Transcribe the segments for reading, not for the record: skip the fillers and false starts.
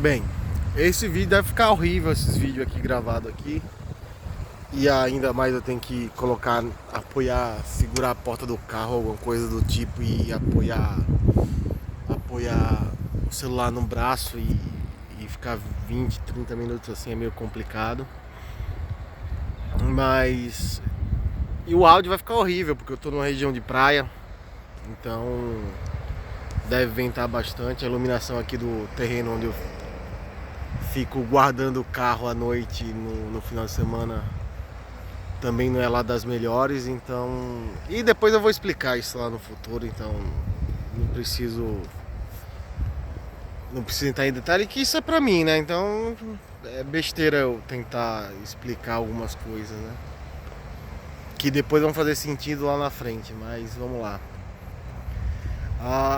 Bem, esse vídeo deve ficar horrível, esses vídeos aqui gravados aqui. E ainda mais eu tenho que colocar, apoiar, segurar a porta do carro, alguma coisa do tipo, e apoiar o celular no braço e ficar 20, 30 minutos assim é meio complicado. Mas e o áudio vai ficar horrível, porque eu tô numa região de praia, então deve ventar bastante. A iluminação aqui do terreno onde eu fico guardando o carro à noite no final de semana também não é lá das melhores, então... E depois eu vou explicar isso lá no futuro, então não preciso entrar em detalhe, que isso é pra mim, né? Então é besteira eu tentar explicar algumas coisas, né? Que depois vão fazer sentido lá na frente, mas vamos lá.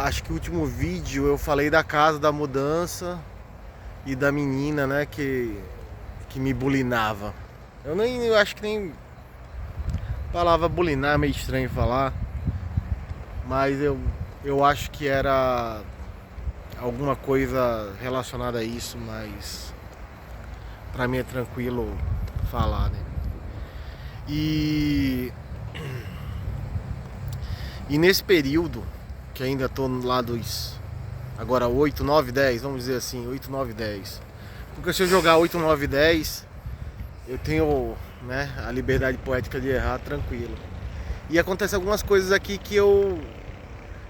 Acho que o último vídeo eu falei da casa, da mudança e da menina, né, que me bulinava. Eu acho que nem... A palavra bulinar é meio estranho falar, mas eu acho que era alguma coisa relacionada a isso, mas pra mim é tranquilo falar, né? E nesse período, que ainda tô lá dos agora 8, 9, 10, vamos dizer assim, 8, 9, 10. Porque se eu jogar 8, 9, 10, eu tenho, né, a liberdade poética de errar tranquilo. E acontece algumas coisas aqui que eu,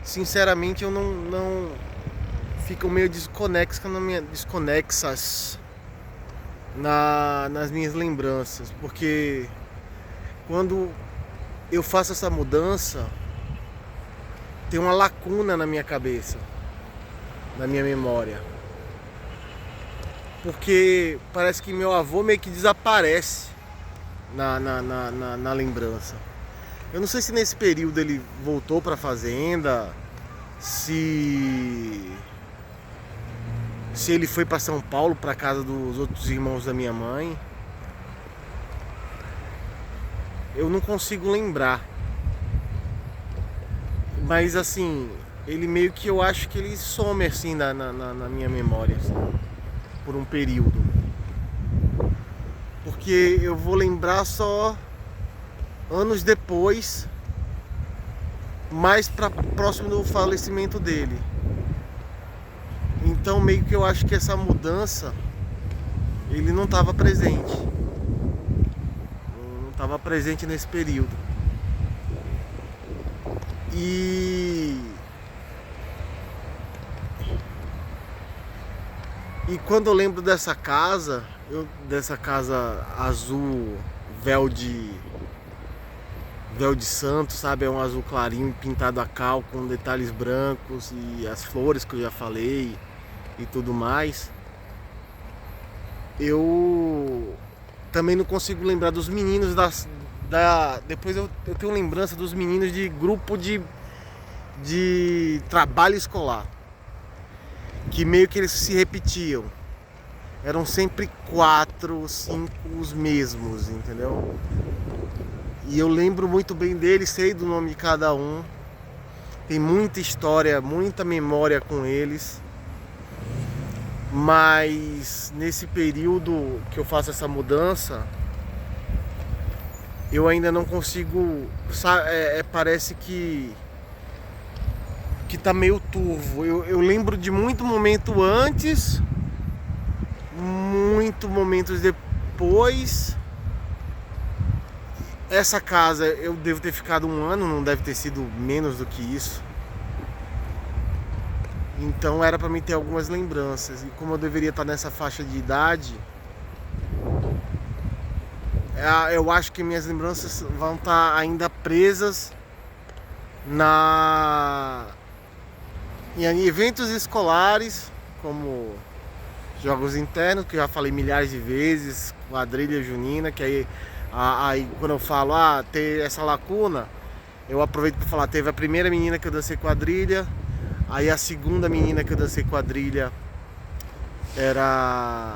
sinceramente, eu não ficam meio desconexas nas minhas lembranças, porque quando eu faço essa mudança, tem uma lacuna na minha cabeça, na minha memória, porque parece que meu avô meio que desaparece na lembrança. Eu não sei se nesse período ele voltou para a fazenda, se ele foi para São Paulo, para casa dos outros irmãos da minha mãe. Eu não consigo lembrar. Mas assim, ele meio que, eu acho que ele some assim na minha memória, assim, por um período. Porque eu vou lembrar só anos depois, mais próximo do falecimento dele. Então meio que eu acho que essa mudança, ele não estava presente. Não estava presente nesse período. E quando eu lembro dessa casa azul, véu de santo, sabe? É um azul clarinho pintado a cal com detalhes brancos e as flores que eu já falei e tudo mais. Eu também não consigo lembrar dos meninos depois eu tenho lembrança dos meninos de grupo de trabalho escolar, que meio que eles se repetiam. Eram sempre 4, 5 os mesmos, entendeu? E eu lembro muito bem deles, sei do nome de cada um. Tem muita história, muita memória com eles. Mas nesse período que eu faço essa mudança, eu ainda não consigo, parece que tá meio turvo. Eu lembro de muito momento antes, muito momentos depois. Essa casa eu devo ter ficado 1 ano, não deve ter sido menos do que isso. Então era pra mim ter algumas lembranças. E como eu deveria estar nessa faixa de idade, eu acho que minhas lembranças vão estar ainda presas em eventos escolares, como jogos internos, que eu já falei milhares de vezes, quadrilha junina, que aí quando eu falo, ter essa lacuna, eu aproveito para falar, teve a primeira menina que eu dancei quadrilha, aí a segunda menina que eu dancei quadrilha era...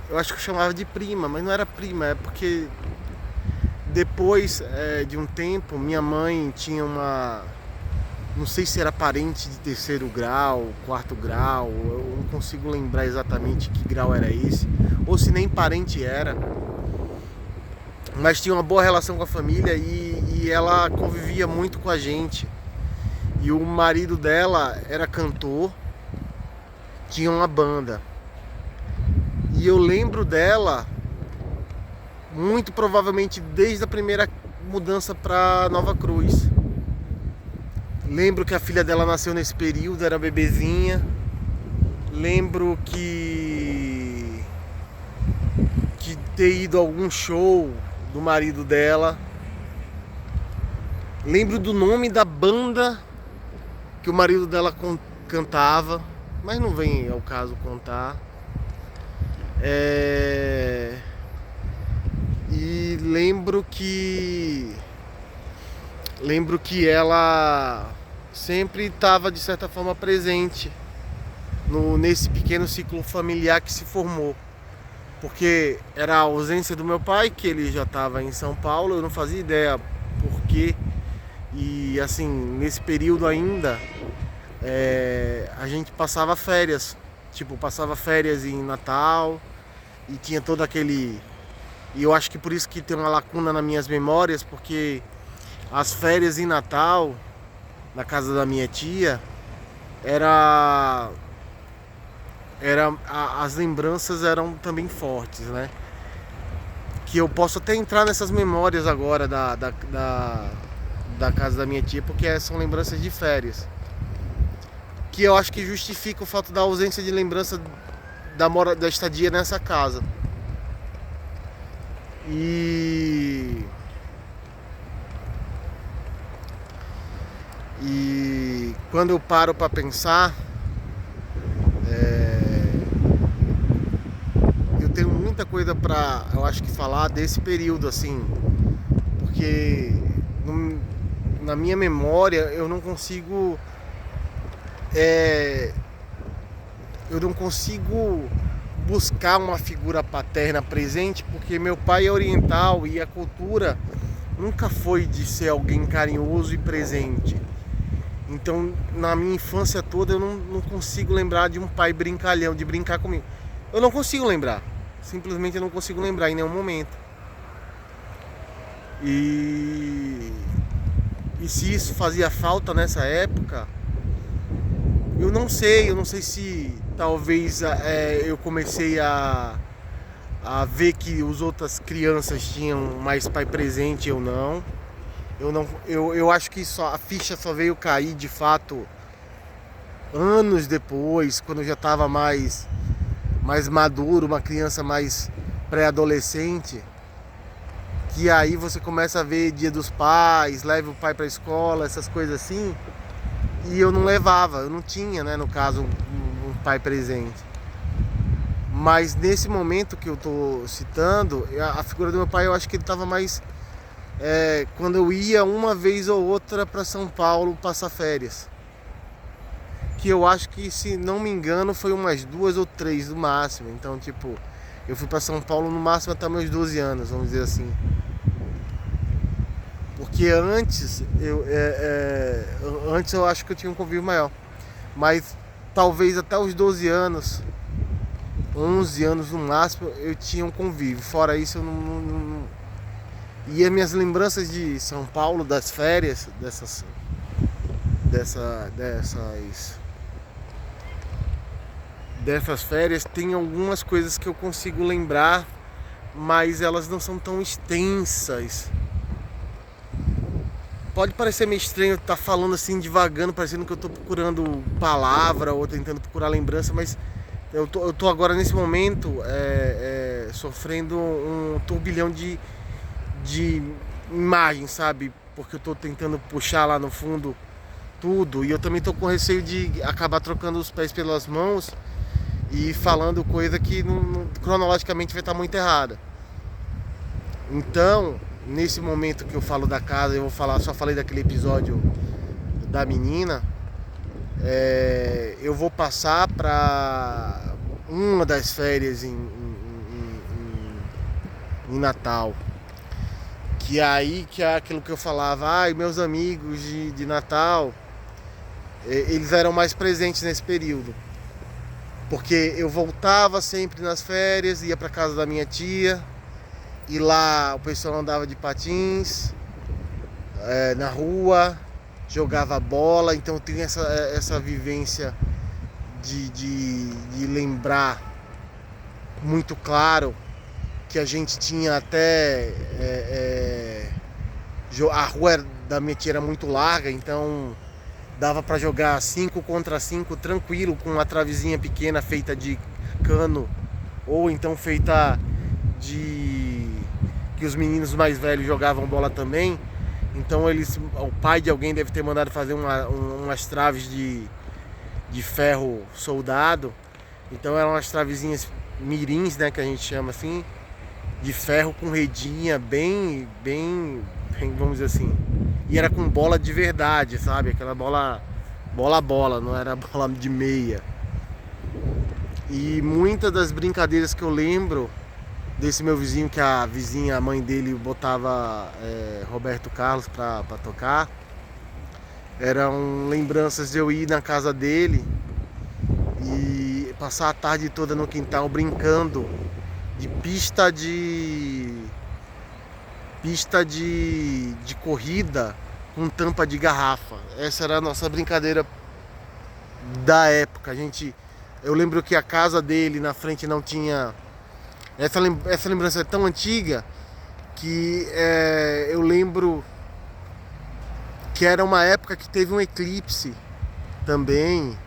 Eu acho que eu chamava de prima, mas não era prima, é porque depois de um tempo, minha mãe tinha uma... Não sei se era parente de 3º grau, 4º grau, consigo lembrar exatamente que grau era esse, ou se nem parente era, mas tinha uma boa relação com a família e ela convivia muito com a gente. E o marido dela era cantor, tinha uma banda. E eu lembro dela, muito provavelmente desde a primeira mudança para Nova Cruz. Lembro que a filha dela nasceu nesse período, era bebezinha. Lembro que ter ido a algum show do marido dela. Lembro do nome da banda que o marido dela cantava, mas não vem ao caso contar. E lembro que ela sempre estava de certa forma presente nesse pequeno ciclo familiar que se formou, porque era a ausência do meu pai, que ele já estava em São Paulo, eu não fazia ideia por quê. E assim, nesse período ainda, a gente passava férias, passava férias em Natal, e tinha todo aquele... E eu acho que por isso que tem uma lacuna nas minhas memórias, porque as férias em Natal, na casa da minha tia, as lembranças eram também fortes, né? Que eu posso até entrar nessas memórias agora da casa da minha tia, porque são lembranças de férias, que eu acho que justifica o fato da ausência de lembrança da estadia nessa casa. E quando eu paro para pensar, eu tenho muita coisa para, eu acho que falar desse período, assim, porque na minha memória eu não consigo buscar uma figura paterna presente, porque meu pai é oriental e a cultura nunca foi de ser alguém carinhoso e presente. Então, na minha infância toda, eu não consigo lembrar de um pai brincalhão, de brincar comigo. Eu não consigo lembrar. Simplesmente eu não consigo lembrar em nenhum momento. E se isso fazia falta nessa época, eu não sei se talvez eu comecei a ver que as outras crianças tinham mais pai presente ou não. Eu acho que a ficha só veio cair de fato anos depois, quando eu já estava mais maduro, uma criança mais pré-adolescente, que aí você começa a ver Dia dos Pais, leva o pai para a escola, essas coisas assim, e eu não levava, eu não tinha, né, no caso, um pai presente. Mas nesse momento que eu estou citando, a figura do meu pai, eu acho que ele estava mais quando eu ia uma vez ou outra para São Paulo passar férias, que eu acho que, se não me engano, foi umas 2 ou 3 no máximo. Então, eu fui para São Paulo no máximo até meus 12 anos, vamos dizer assim. Porque antes eu acho que eu tinha um convívio maior, mas talvez até os 12 anos, 11 anos no máximo, eu tinha um convívio. Fora isso, eu não... E as minhas lembranças de São Paulo, das férias, dessas férias, tem algumas coisas que eu consigo lembrar, mas elas não são tão extensas. Pode parecer meio estranho estar falando assim devagando, parecendo que eu estou procurando palavra ou tentando procurar lembrança, mas eu tô agora nesse momento sofrendo um turbilhão de imagens, sabe? Porque eu tô tentando puxar lá no fundo tudo, e eu também tô com receio de acabar trocando os pés pelas mãos e falando coisa que cronologicamente vai estar muito errada. Então, nesse momento que eu falo da casa, eu vou falar, só falei daquele episódio da menina, eu vou passar para uma das férias em Natal. Que aí que é aquilo que eu falava, meus amigos de Natal, eles eram mais presentes nesse período. Porque eu voltava sempre nas férias, ia para casa da minha tia, e lá o pessoal andava de patins na rua, jogava bola, então eu tenho essa vivência de lembrar muito claro que a gente tinha até a rua da minha tia era muito larga, então dava para jogar 5 contra 5 tranquilo, com uma travezinha pequena feita de cano, ou então feita de que os meninos mais velhos jogavam bola também. Então o pai de alguém deve ter mandado fazer umas traves de ferro soldado. Então eram umas travezinhas mirins, né, que a gente chama assim, de ferro com redinha bem, vamos dizer assim. E era com bola de verdade, sabe? Aquela bola, não era bola de meia. E muitas das brincadeiras que eu lembro desse meu vizinho, que a vizinha, a mãe dele, botava Roberto Carlos pra tocar, eram lembranças de eu ir na casa dele e passar a tarde toda no quintal brincando de pista de corrida com tampa de garrafa. Essa era a nossa brincadeira da época. Eu lembro que a casa dele na frente não tinha. Essa lembrança é tão antiga que eu lembro que era uma época que teve um eclipse também,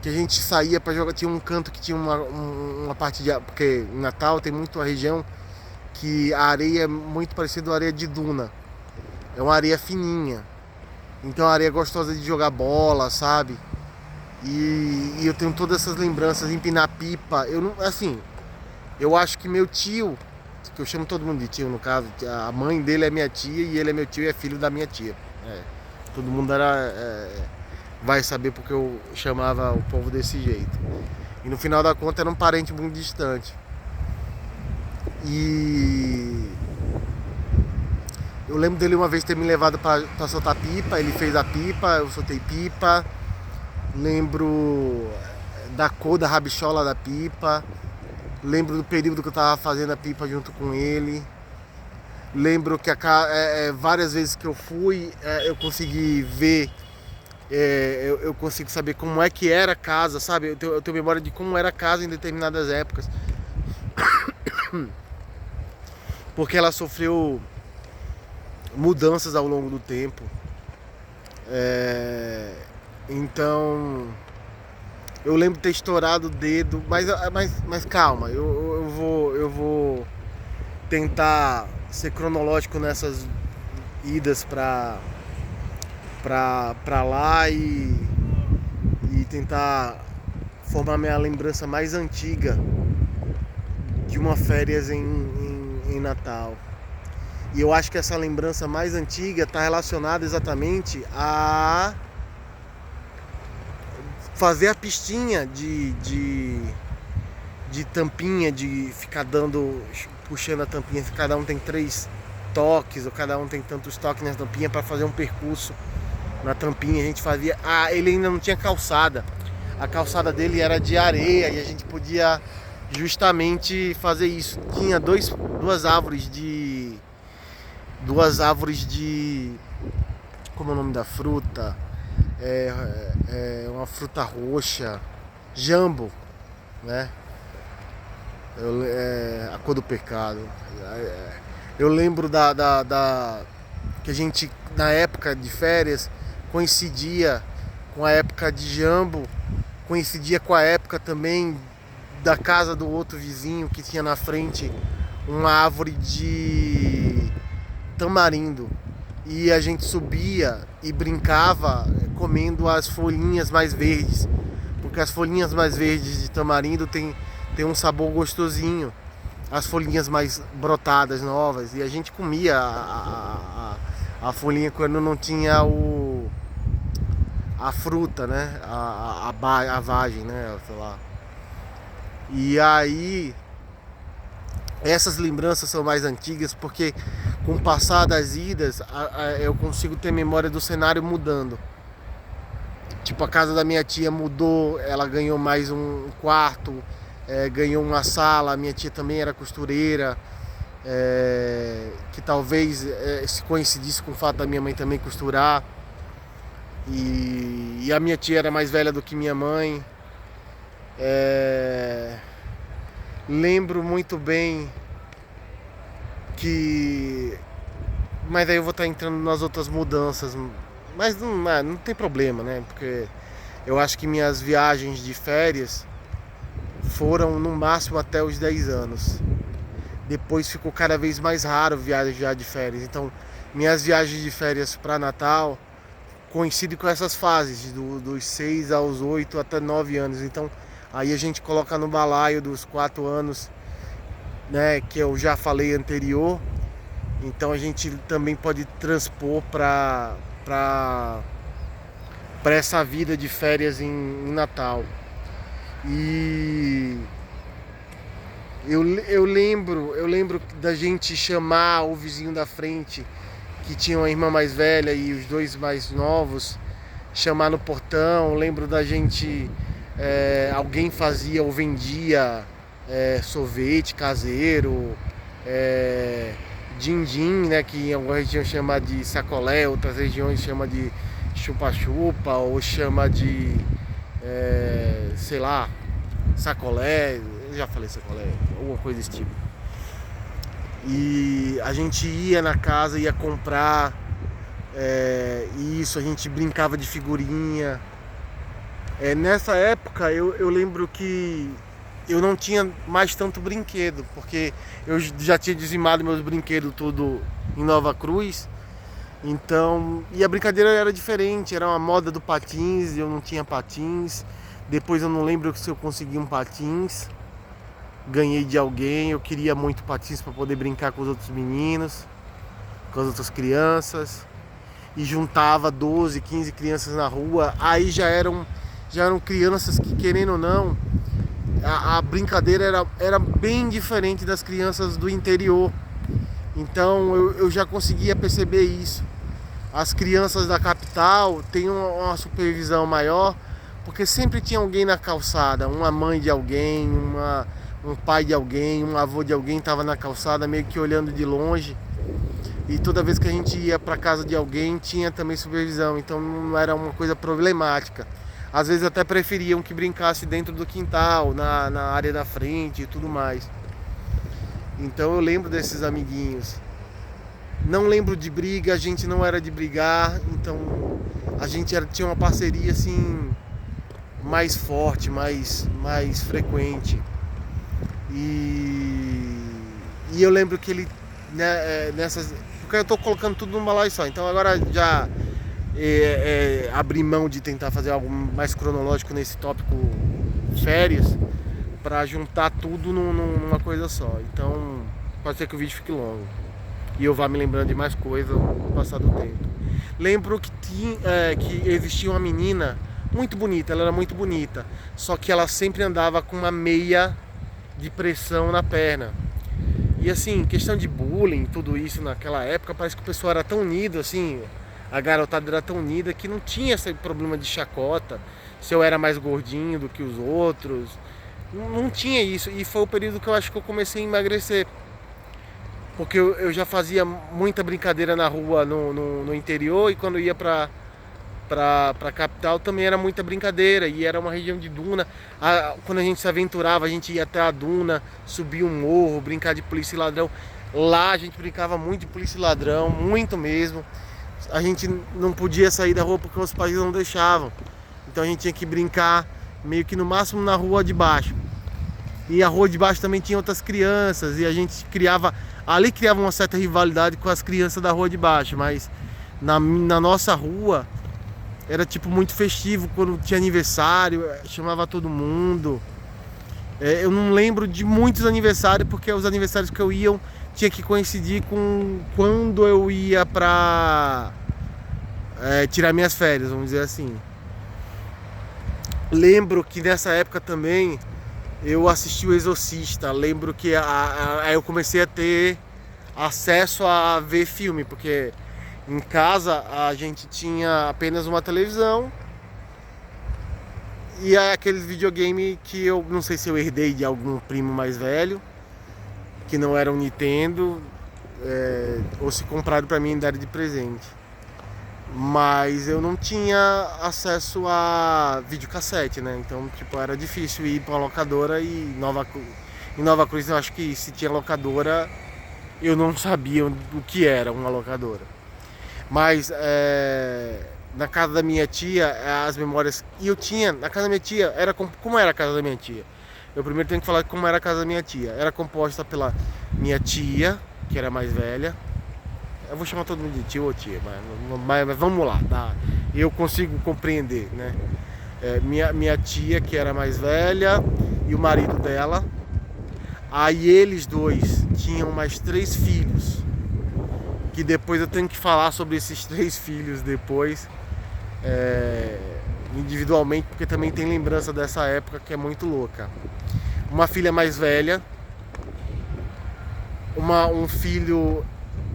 que a gente saía para jogar. Tinha um canto que tinha uma parte de. Porque em Natal tem muito a região que a areia é muito parecida com a areia de duna. É uma areia fininha. Então a areia é gostosa de jogar bola, sabe? E eu tenho todas essas lembranças, empinar pipa. Eu acho que meu tio, que eu chamo todo mundo de tio no caso, a mãe dele é minha tia e ele é meu tio e é filho da minha tia. Todo mundo vai saber porque eu chamava o povo desse jeito. E no final da conta era um parente muito distante. E eu lembro dele uma vez ter me levado para soltar pipa. Ele fez a pipa, eu soltei pipa. Lembro da cor da rabichola da pipa. Lembro do período que eu estava fazendo a pipa junto com ele. Lembro que várias vezes que eu fui, eu consegui ver, eu consigo saber como é que era a casa, sabe? Eu tenho memória de como era a casa em determinadas épocas. Porque ela sofreu mudanças ao longo do tempo. Então eu lembro de ter estourado o dedo, mas calma, eu vou tentar ser cronológico nessas idas pra lá e tentar formar minha lembrança mais antiga de uma férias em Natal. E eu acho que essa lembrança mais antiga está relacionada exatamente a fazer a pistinha de tampinha, de ficar puxando a tampinha. Cada um tem 3 toques, ou cada um tem tantos toques na tampinha para fazer um percurso na tampinha. A gente fazia. Ele ainda não tinha calçada. A calçada dele era de areia e a gente podia justamente fazer isso. Tinha duas árvores de. Como é o nome da fruta? Uma fruta roxa, jambo, né? A cor do pecado. Eu lembro que a gente na época de férias coincidia com a época de jambo, coincidia com a época também da casa do outro vizinho que tinha na frente uma árvore de tamarindo. E a gente subia e brincava comendo as folhinhas mais verdes, porque as folhinhas mais verdes de tamarindo tem um sabor gostosinho, as folhinhas mais brotadas, novas, e a gente comia a folhinha quando não tinha a fruta, né, a vagem, né, sei lá. E aí essas lembranças são mais antigas porque com o passar das idas eu consigo ter memória do cenário mudando. Tipo, a casa da minha tia mudou, ela ganhou mais um quarto, ganhou uma sala, a minha tia também era costureira, que talvez se coincidisse com o fato da minha mãe também costurar. E a minha tia era mais velha do que minha mãe. Lembro muito bem que... Mas aí eu vou estar entrando nas outras mudanças. Mas não tem problema, né? Porque eu acho que minhas viagens de férias foram no máximo até os 10 anos. Depois ficou cada vez mais raro viajar de férias. Então, minhas viagens de férias para Natal coincidem com essas fases, dos 6 aos 8 até 9 anos. Então, aí a gente coloca no balaio dos 4 anos, né, que eu já falei anterior. Então a gente também pode transpor para essa vida de férias em Natal. E eu lembro da gente chamar o vizinho da frente, que tinha uma irmã mais velha e os dois mais novos, chamar no portão. Lembro da gente, alguém fazia ou vendia sorvete caseiro, din-din, né, que em alguma região chama de sacolé, outras regiões chama de chupa-chupa, ou chama de, sei lá, sacolé, eu já falei sacolé, alguma coisa desse tipo. E a gente ia na casa, ia comprar, isso, a gente brincava de figurinha. Nessa época eu lembro que eu não tinha mais tanto brinquedo, porque eu já tinha dizimado meus brinquedos tudo em Nova Cruz. Então, e a brincadeira era diferente, era uma moda do patins, eu não tinha patins. Depois eu não lembro se eu consegui um patins. Ganhei de alguém, eu queria muito patins para poder brincar com os outros meninos, com as outras crianças. E juntava 12, 15 crianças na rua. Aí já eram crianças que, querendo ou não, a brincadeira era bem diferente das crianças do interior. Então eu já conseguia perceber isso. As crianças da capital têm uma supervisão maior, porque sempre tinha alguém na calçada, uma mãe de alguém, um pai de alguém, um avô de alguém estava na calçada meio que olhando de longe. E toda vez que a gente ia para casa de alguém tinha também supervisão, então não era uma coisa problemática. Às vezes até preferiam que brincasse dentro do quintal, na área da frente e tudo mais. Então eu lembro desses amiguinhos. Não lembro de briga, a gente não era de brigar, então a gente tinha uma parceria assim mais forte, mais frequente. E eu lembro que ele, né, nessas... Porque eu estou colocando tudo num balaio só, então agora já abri mão de tentar fazer algo mais cronológico nesse tópico férias, para juntar tudo numa coisa só. Então pode ser que o vídeo fique longo e eu vá me lembrando de mais coisas no passar do tempo. Lembro que que existia uma menina muito bonita, ela era muito bonita, só que ela sempre andava com uma meia de pressão na perna. E assim, questão de bullying, tudo isso naquela época, parece que o pessoal era tão unido, assim, a garotada era tão unida que não tinha esse problema de chacota, se eu era mais gordinho do que os outros, não tinha isso. E foi o período que eu acho que eu comecei a emagrecer, porque eu já fazia muita brincadeira na rua no interior, e quando ia pra capital também era muita brincadeira, e era uma região de duna. Quando a gente se aventurava, a gente ia até a duna, subir um morro, brincar de polícia e ladrão. Lá a gente brincava muito de polícia e ladrão, muito mesmo. A gente não podia sair da rua porque os pais não deixavam, então a gente tinha que brincar meio que no máximo na rua de baixo. E a rua de baixo também tinha outras crianças, e a gente criava uma certa rivalidade com as crianças da rua de baixo, mas na nossa rua era tipo muito festivo. Quando tinha aniversário, chamava todo mundo. Eu não lembro de muitos aniversários, porque os aniversários que eu ia tinha que coincidir com quando eu ia pra tirar minhas férias, vamos dizer assim. Lembro que nessa época também eu assisti o Exorcista. Lembro que eu comecei a ter acesso a ver filme, porque em casa a gente tinha apenas uma televisão E é aquele videogame que eu não sei se eu herdei de algum primo mais velho, que não era um Nintendo, ou se compraram pra mim e deram de presente. Mas eu não tinha acesso a videocassete, né? Então, tipo, era difícil ir pra locadora e em Nova Cruz eu acho que se tinha locadora, eu não sabia o que era uma locadora. Mas na casa da minha tia, as memórias que eu tinha na casa da minha tia, como era a casa da minha tia? Eu primeiro tenho que falar como era a casa da minha tia. Era composta pela minha tia, que era mais velha. Eu vou chamar todo mundo de tio ou tia, mas vamos lá, tá? Eu consigo compreender, né? Minha tia, que era mais velha, e o marido dela. Aí eles dois tinham mais 3 filhos. Que depois eu tenho que falar sobre esses 3 filhos depois. Individualmente, porque também tem lembrança dessa época que é muito louca. Uma filha mais velha, um filho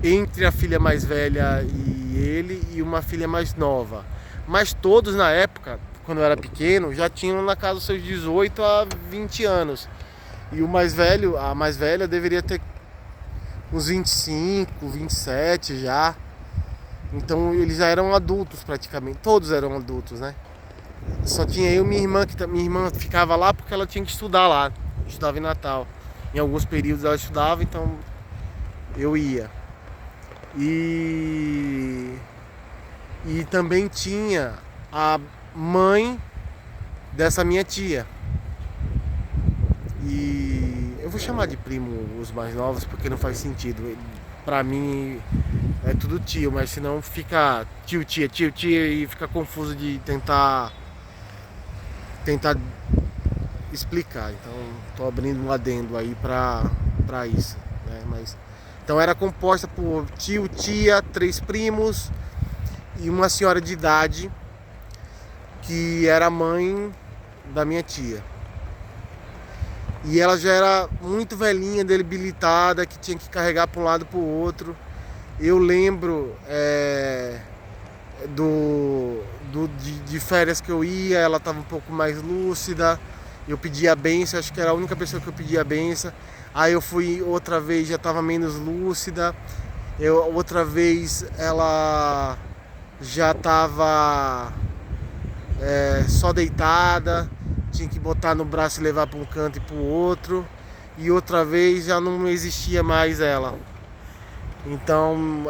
entre a filha mais velha e ele, e uma filha mais nova. Mas todos na época, quando eu era pequeno, já tinham na casa dos seus 18 a 20 anos. E o mais velho, a mais velha deveria ter uns 25, 27 já. Então eles já eram adultos praticamente, todos eram adultos, né? Só tinha eu e minha irmã, minha irmã ficava lá porque ela tinha que estudar lá, estudava em Natal. Em alguns períodos ela estudava, então eu ia. E também tinha a mãe dessa minha tia. E eu vou chamar de primo os mais novos porque não faz sentido. Pra mim é tudo tio, mas senão fica tio, tia e fica confuso de tentar explicar. Então tô abrindo um adendo aí pra isso, né? Então era composta por tio, tia, 3 primos e uma senhora de idade que era mãe da minha tia. E ela já era muito velhinha, debilitada, que tinha que carregar para um lado para o outro. Eu lembro de férias que eu ia, ela estava um pouco mais lúcida. Eu pedia a benção, acho que era a única pessoa que eu pedia a benção. Aí eu fui outra vez, já estava menos lúcida. Outra vez ela já estava só deitada, tinha que botar no braço e levar para um canto e para o outro. E outra vez já não existia mais ela. Então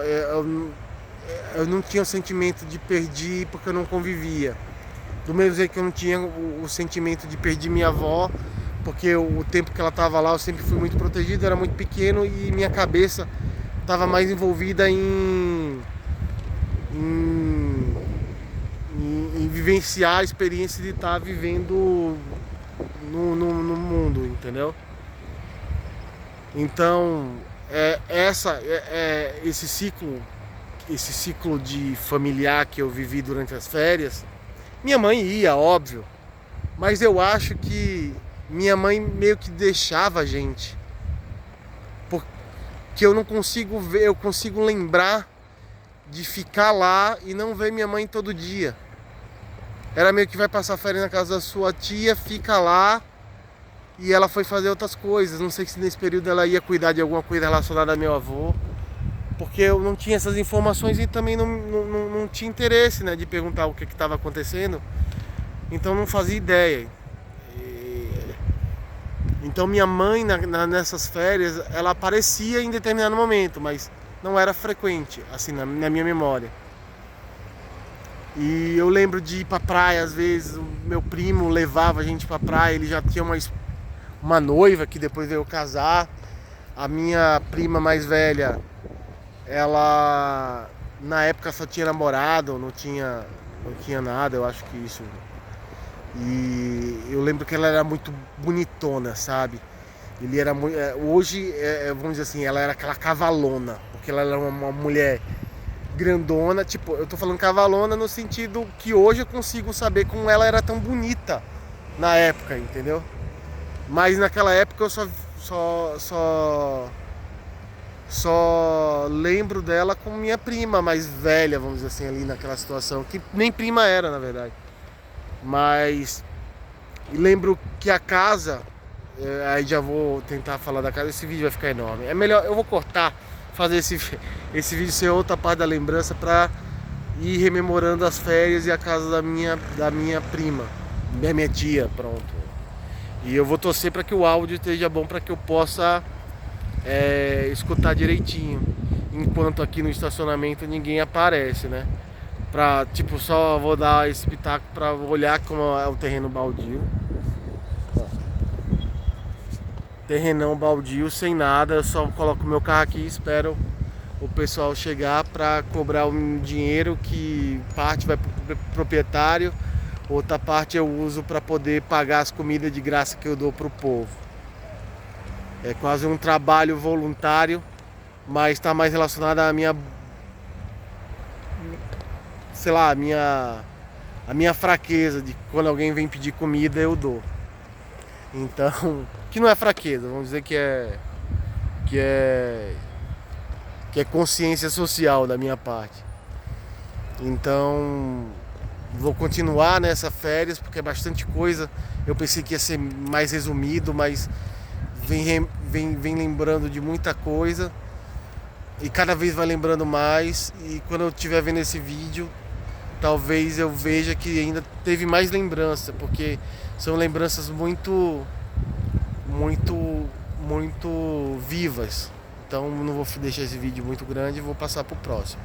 eu não tinha o sentimento de perder porque eu não convivia. Do mesmo jeito que eu não tinha o sentimento de perder minha avó, porque o tempo que ela estava lá eu sempre fui muito protegido, era muito pequeno e minha cabeça estava mais envolvida em vivenciar a experiência de estar vivendo no mundo, entendeu? Então esse ciclo de familiar que eu vivi durante as férias, minha mãe ia, óbvio, mas eu acho que minha mãe meio que deixava a gente, porque eu não consigo ver, eu consigo lembrar de ficar lá e não ver minha mãe todo dia. Era meio que vai passar férias na casa da sua tia, fica lá e ela foi fazer outras coisas. Não sei se nesse período ela ia cuidar de alguma coisa relacionada ao meu avô, porque eu não tinha essas informações e também não tinha interesse, né, de perguntar o que estava acontecendo. Então não fazia ideia. Então minha mãe nessas férias, ela aparecia em determinado momento, mas não era frequente, assim, na minha memória. E eu lembro de ir pra praia, às vezes o meu primo levava a gente pra praia, ele já tinha uma noiva que depois veio casar. A minha prima mais velha, ela na época só tinha namorado, não tinha nada, eu acho que isso. E eu lembro que ela era muito bonitona, sabe? Ele era muito. Hoje, vamos dizer assim, ela era aquela cavalona, porque ela era uma mulher grandona, tipo, eu tô falando cavalona no sentido que hoje eu consigo saber como ela era tão bonita na época, entendeu? Mas naquela época eu só lembro dela como minha prima mais velha, vamos dizer assim, ali naquela situação, que nem prima era, na verdade. Mas E lembro que a casa, aí já vou tentar falar da casa, esse vídeo vai ficar enorme. É melhor, eu vou cortar, fazer esse vídeo ser outra parte da lembrança pra ir rememorando as férias e a casa da minha prima, da minha tia, pronto. E eu vou torcer para que o áudio esteja bom, para que eu possa escutar direitinho. Enquanto aqui no estacionamento ninguém aparece, né? Pra, tipo, só vou dar esse pitaco pra olhar como é o terreno baldio. Terrenão baldio, sem nada, eu só coloco meu carro aqui e espero o pessoal chegar pra cobrar um dinheiro que parte vai pro proprietário, outra parte eu uso pra poder pagar as comidas de graça que eu dou pro povo. É quase um trabalho voluntário, mas está mais relacionado à minha, sei lá, a minha fraqueza de quando alguém vem pedir comida eu dou. Então, que não é fraqueza, vamos dizer que é que é consciência social da minha parte. Então, vou continuar nessa férias porque é bastante coisa. Eu pensei que ia ser mais resumido, mas vem lembrando de muita coisa e cada vez vai lembrando mais. E quando eu estiver vendo esse vídeo, talvez eu veja que ainda teve mais lembrança, porque são lembranças muito vivas. Então não vou deixar esse vídeo muito grande e vou passar pro próximo.